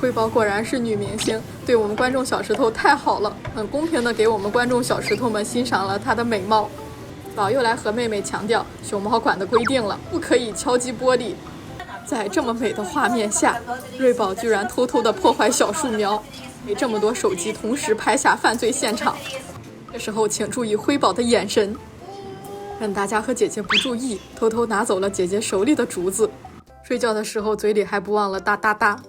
辉宝果然是女明星，对我们观众小石头太好了，很公平的给我们观众小石头们欣赏了她的美貌。宝又来和妹妹强调熊猫馆的规定了，不可以敲击玻璃。在这么美的画面下，瑞宝居然偷偷的破坏小树苗，被这么多手机同时拍下犯罪现场。这时候请注意辉宝的眼神，趁大家和姐姐不注意，偷偷拿走了姐姐手里的竹子。睡觉的时候嘴里还不忘了哒哒哒。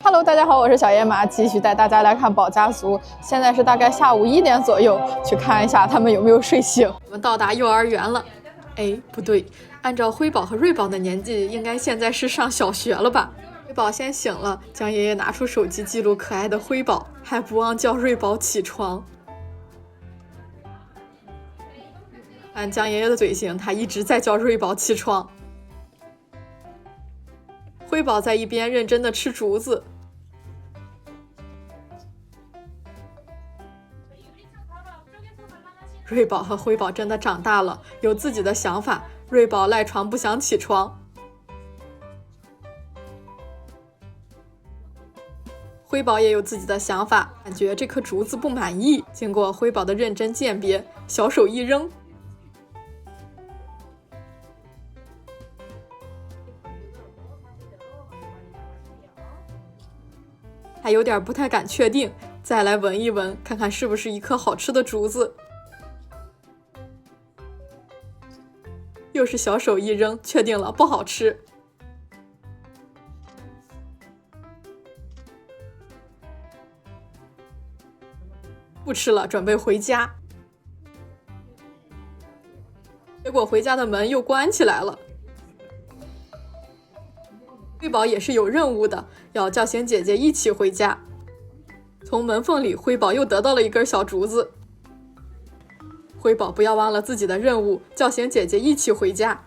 Hello， 大家好，我是小野马，继续带大家来看宝家族。现在是大概下午1点左右，去看一下他们有没有睡醒。我们到达幼儿园了。哎，不对，按照辉宝和瑞宝的年纪，应该现在是上小学了吧？辉宝先醒了，江爷爷拿出手机记录可爱的辉宝，还不忘叫瑞宝起床。按江爷爷的嘴型，他一直在叫瑞宝起床。辉宝在一边认真的吃竹子。瑞宝和辉宝真的长大了，有自己的想法。瑞宝赖床不想起床，辉宝也有自己的想法，感觉这颗竹子不满意。经过辉宝的认真鉴别，小手一扔，还有点不太敢确定，再来闻一闻，看看是不是一颗好吃的竹子。又是小手一扔，确定了，不好吃。不吃了，准备回家。结果回家的门又关起来了。辉宝也是有任务的，要叫醒姐姐一起回家。从门缝里，辉宝又得到了一根小竹子。辉宝不要忘了自己的任务，叫醒姐姐一起回家。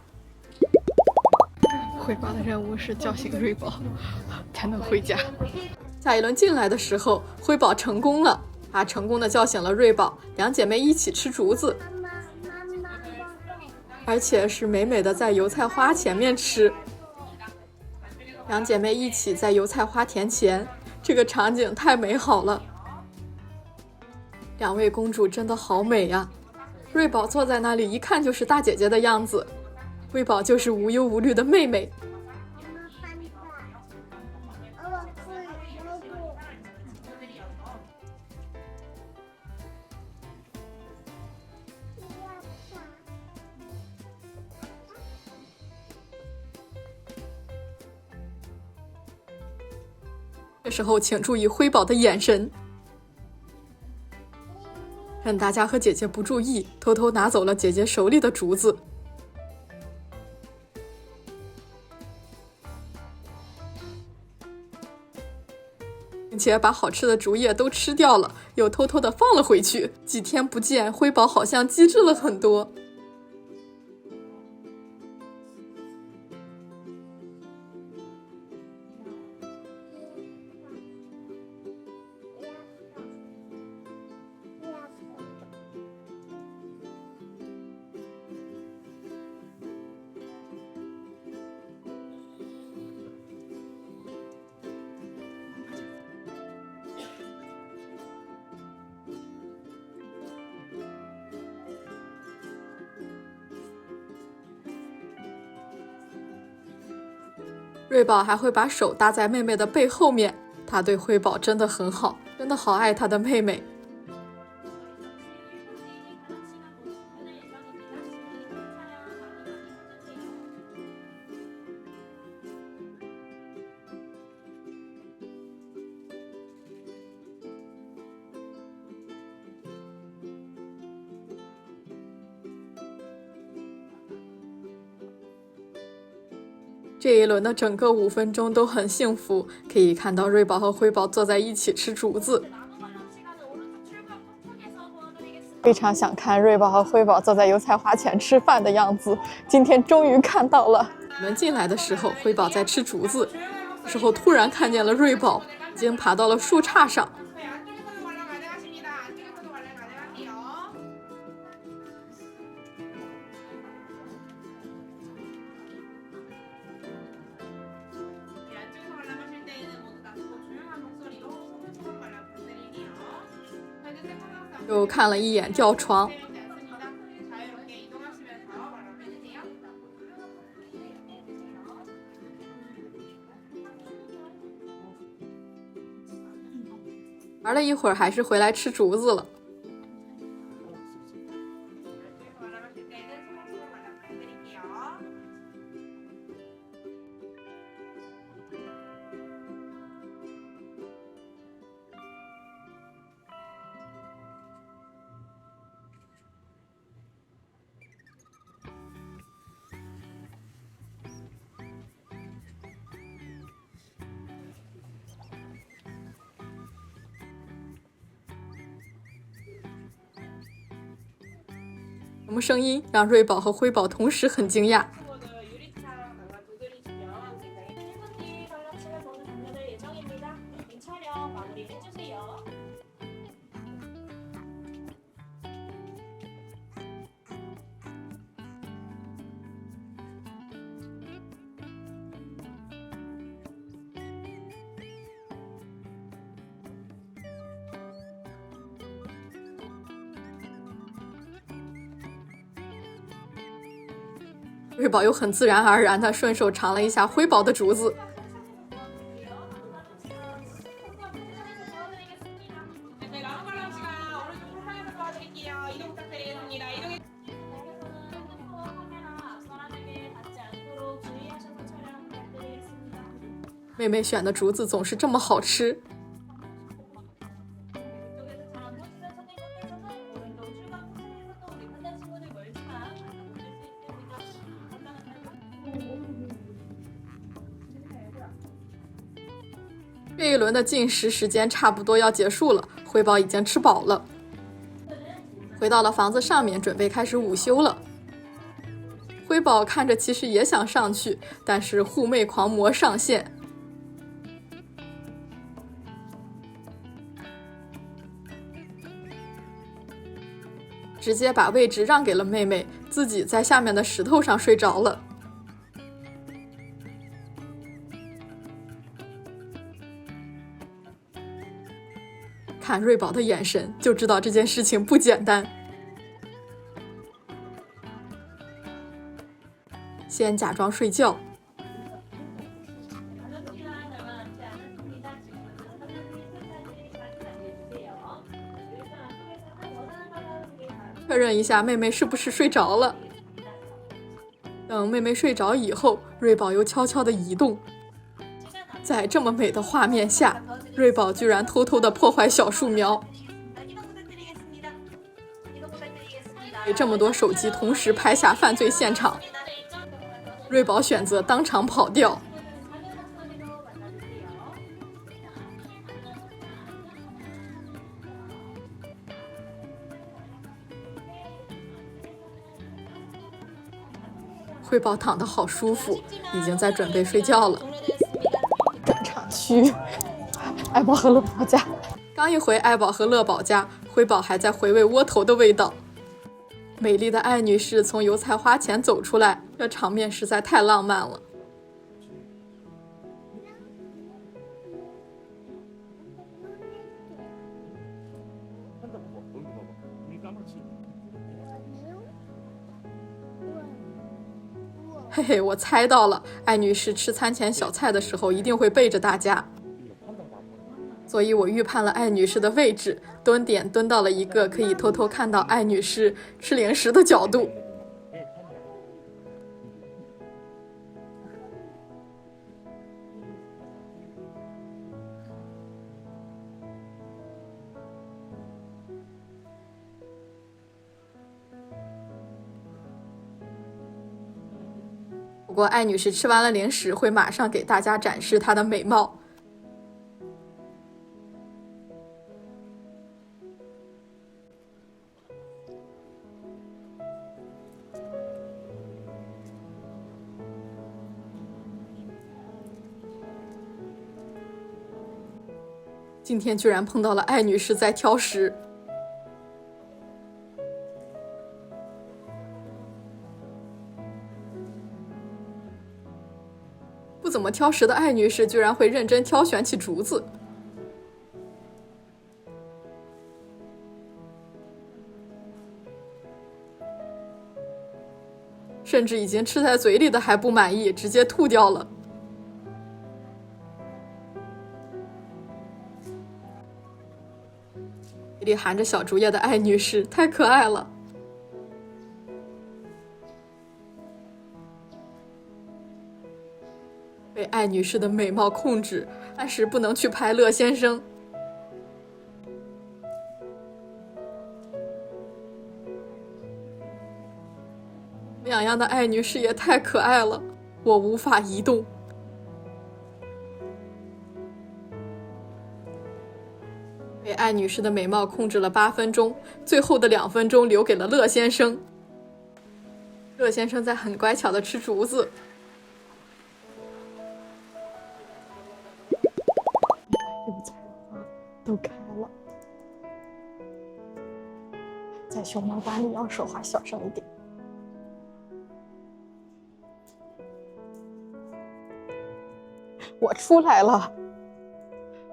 辉宝的任务是叫醒瑞宝才能回家。下一轮进来的时候，辉宝成功了，他成功的叫醒了瑞宝，两姐妹一起吃竹子，而且是美美的在油菜花前面吃。两姐妹一起在油菜花田前，这个场景太美好了。两位公主真的好美呀！瑞宝坐在那里，一看就是大姐姐的样子，辉宝就是无忧无虑的妹妹。这时候请注意辉宝的眼神，趁大家和姐姐不注意，偷偷拿走了姐姐手里的竹子。并且把好吃的竹叶都吃掉了，又偷偷的放了回去。几天不见，辉宝好像机智了很多。瑞宝还会把手搭在妹妹的背后面，他对辉宝真的很好，真的好爱他的妹妹。这一轮的整个5分钟都很幸福，可以看到瑞宝和辉宝坐在一起吃竹子。非常想看瑞宝和辉宝坐在油菜花前吃饭的样子，今天终于看到了。我们进来的时候，辉宝在吃竹子，之后突然看见了瑞宝，已经爬到了树杈上。又看了一眼吊床，玩了一会儿，还是回来吃竹子了。什么声音让瑞宝和辉宝同时很惊讶？瑞宝又很自然而然地顺手尝了一下辉宝的竹子。妹妹选的竹子总是这么好吃。这一轮的进食时间差不多要结束了，辉宝已经吃饱了，回到了房子上面，准备开始午休了。辉宝看着其实也想上去，但是护妹狂魔上线，直接把位置让给了妹妹，自己在下面的石头上睡着了。看瑞宝的眼神，就知道这件事情不简单。先假装睡觉，确认一下妹妹是不是睡着了。等妹妹睡着以后，瑞宝又悄悄地移动。在这么美的画面下，瑞宝居然偷偷地破坏小树苗，给这么多手机同时拍下犯罪现场。瑞宝选择当场跑掉。辉宝躺得好舒服，已经在准备睡觉了。赶场去爱宝和乐宝家，刚一回爱宝和乐宝家，辉宝还在回味窝头的味道。美丽的艾女士从油菜花前走出来，这场面实在太浪漫了。嘿嘿，我猜到了，艾女士吃餐前小菜的时候一定会背着大家，所以我预判了艾女士的位置，蹲点蹲到了一个可以偷偷看到艾女士吃零食的角度。不过艾女士吃完了零食，会马上给大家展示她的美貌。今天居然碰到了艾女士在挑食。不怎么挑食的艾女士居然会认真挑选起竹子。甚至已经吃在嘴里的还不满意，直接吐掉了。嘴里含着小竹叶的艾女士太可爱了。被艾女士的美貌控制，暂时不能去拍乐先生。美羊羊的艾女士也太可爱了，我无法移动。被艾女士的美貌控制了8分钟，最后的2分钟留给了乐先生。乐先生在很乖巧地吃竹子。都开了，在熊猫馆里要说话小声一点。我出来了。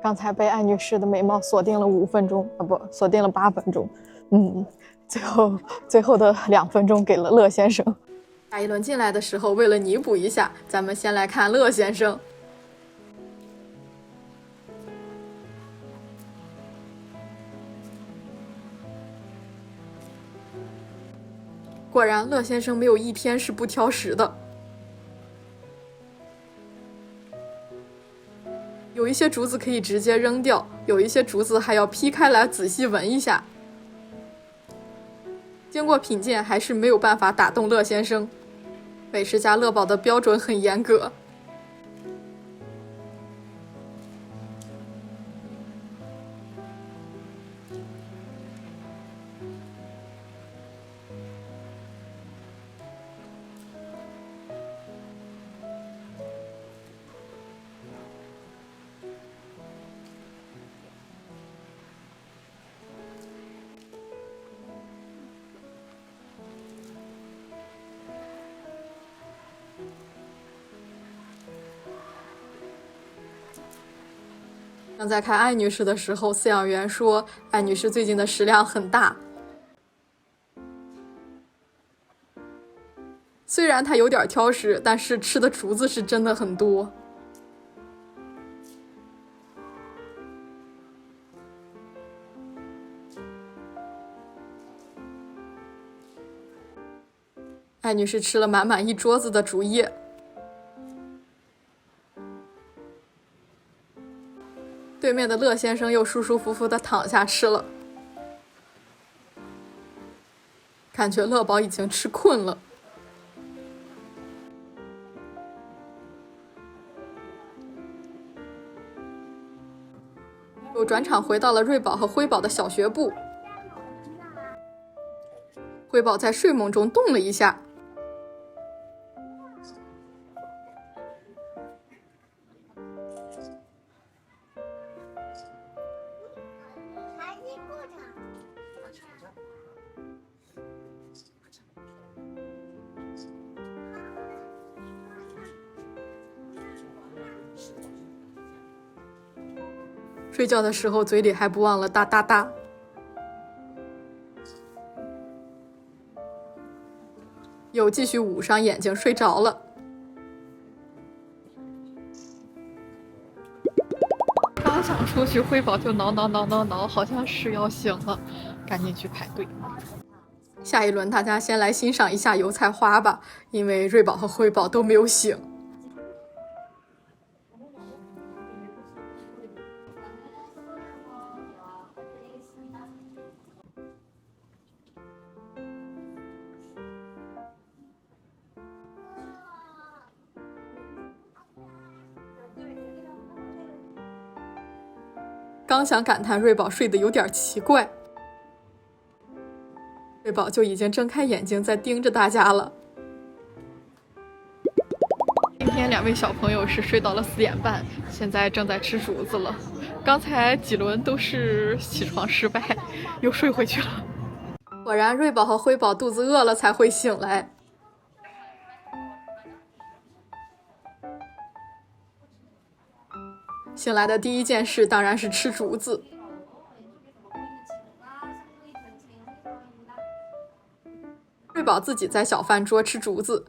刚才被艾女士的美貌锁定了5分钟啊，不，锁定了8分钟。最后的2分钟给了乐先生。下一轮进来的时候，为了弥补一下，咱们先来看乐先生。果然，乐先生没有一天是不挑食的。有一些竹子可以直接扔掉，有一些竹子还要劈开来仔细闻一下。经过品鉴，还是没有办法打动乐先生。美食家乐宝的标准很严格。刚在看艾女士的时候，饲养员说艾女士最近的食量很大。虽然她有点挑食，但是吃的竹子是真的很多。艾女士吃了满满一桌子的竹叶。对面的乐先生又舒舒服服地躺下吃了，感觉乐宝已经吃困了。又转场回到了瑞宝和辉宝的小学部，辉宝在睡梦中动了一下。睡觉的时候嘴里还不忘了哒哒哒。又继续捂上眼睛睡着了。刚想出去，辉宝就挠，好像是要醒了，赶紧去排队。下一轮大家先来欣赏一下油菜花吧，因为瑞宝和辉宝都没有醒。刚想感叹瑞宝睡得有点奇怪，瑞宝就已经睁开眼睛在盯着大家了。今天2位小朋友是睡到了4点半，现在正在吃竹子了。刚才几轮都是起床失败，又睡回去了。果然，瑞宝和辉宝肚子饿了才会醒来。醒来的第一件事当然是吃竹子。瑞宝自己在小饭桌吃竹子。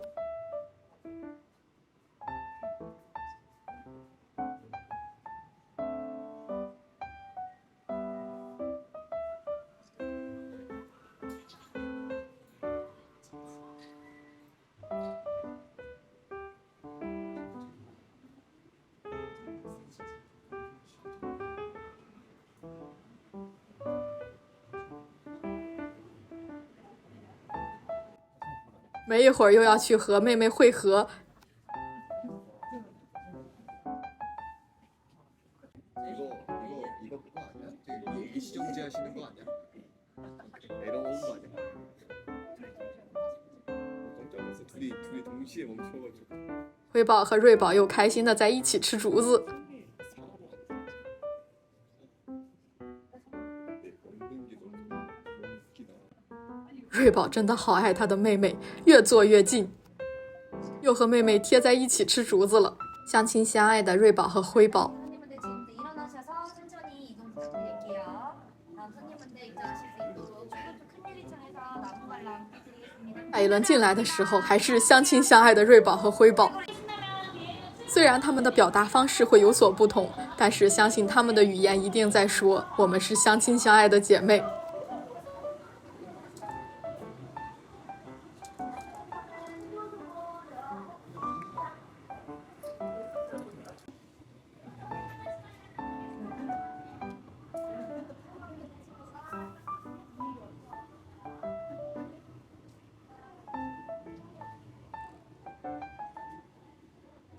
没一会儿又要去和妹妹会合。辉宝和瑞宝又开心的在一起吃竹子。瑞宝真的好爱他的妹妹，越坐越近，又和妹妹贴在一起吃竹子了。相亲相爱的瑞宝和辉宝。下一轮进来的时候，还是相亲相爱的瑞宝和辉宝。虽然他们的表达方式会有所不同，但是相信他们的语言一定在说我们是相亲相爱的姐妹。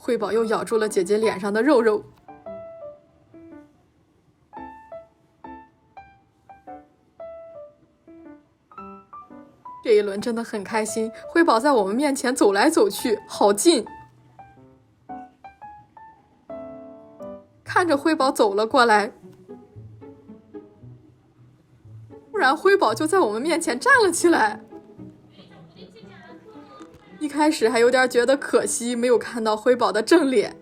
辉宝又咬住了姐姐脸上的肉肉。这一轮真的很开心，辉宝在我们面前走来走去，好近。看着辉宝走了过来，突然辉宝就在我们面前站了起来。一开始还有点觉得可惜，没有看到辉宝的正脸。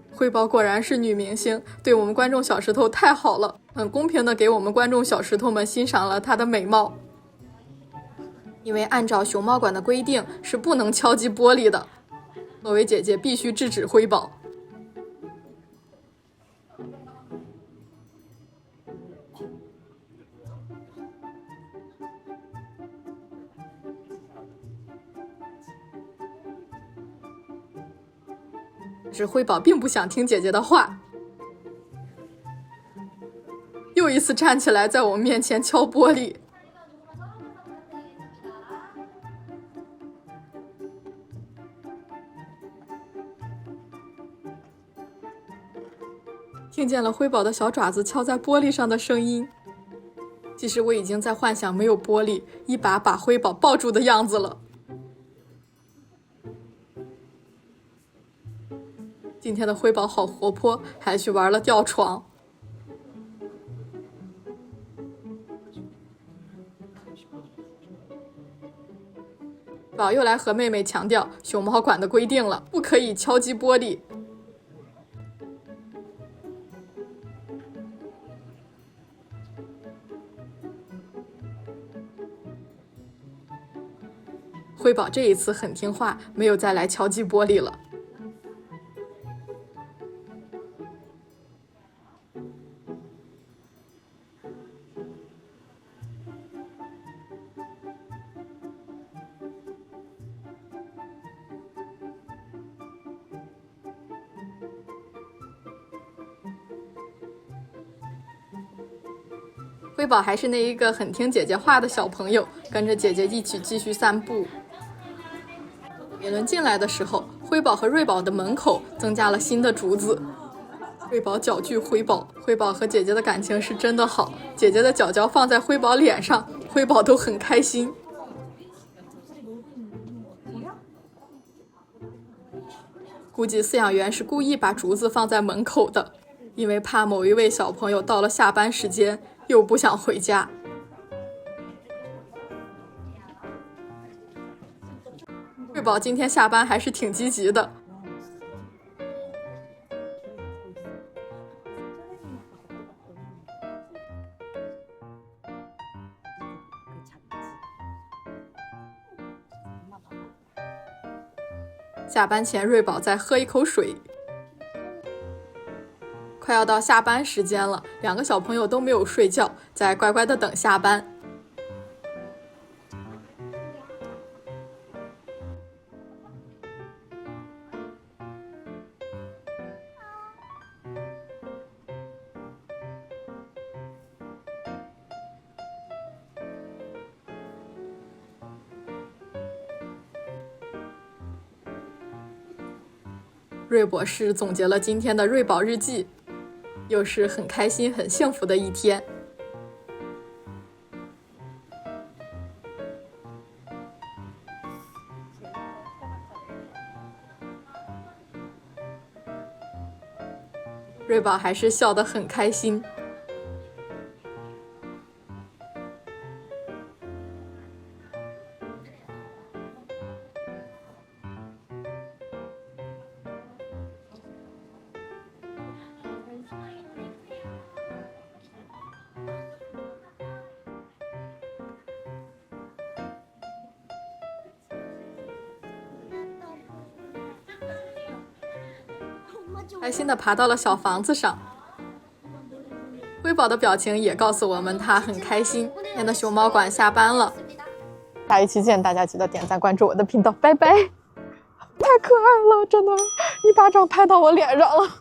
辉宝果然是女明星，对我们观众小石头太好了，很公平的给我们观众小石头们欣赏了她的美貌。因为按照熊猫馆的规定是不能敲击玻璃的，作为姐姐必须制止辉宝。只辉宝并不想听姐姐的话，又一次站起来在我们面前敲玻璃。听见了辉宝的小爪子敲在玻璃上的声音。其实我已经在幻想没有玻璃，一把把辉宝抱住的样子了。今天的辉宝好活泼，还去玩了吊床。宝又来和妹妹强调熊猫馆的规定了，不可以敲击玻璃。辉宝这一次很听话，没有再来敲击玻璃了。辉宝还是那一个很听姐姐话的小朋友，跟着姐姐一起继续散步。野伦进来的时候，辉宝和瑞宝的门口增加了新的竹子。瑞宝脚距辉宝，辉宝和姐姐的感情是真的好，姐姐的脚脚放在辉宝脸上，辉宝都很开心。估计饲养员是故意把竹子放在门口的，因为怕某一位小朋友到了下班时间又不想回家。瑞宝今天下班还是挺积极的。下班前，瑞宝再喝一口水。快要到下班时间了，2个小朋友都没有睡觉，在乖乖的等下班。瑞博士总结了今天的瑞宝日记，又是很开心、很幸福的一天。瑞宝还是笑得很开心。开心地爬到了小房子上。瑰宝的表情也告诉我们他很开心。今天的熊猫馆下班了，下一期见，大家记得点赞关注我的频道，拜拜。太可爱了，真的，一巴掌拍到我脸上了。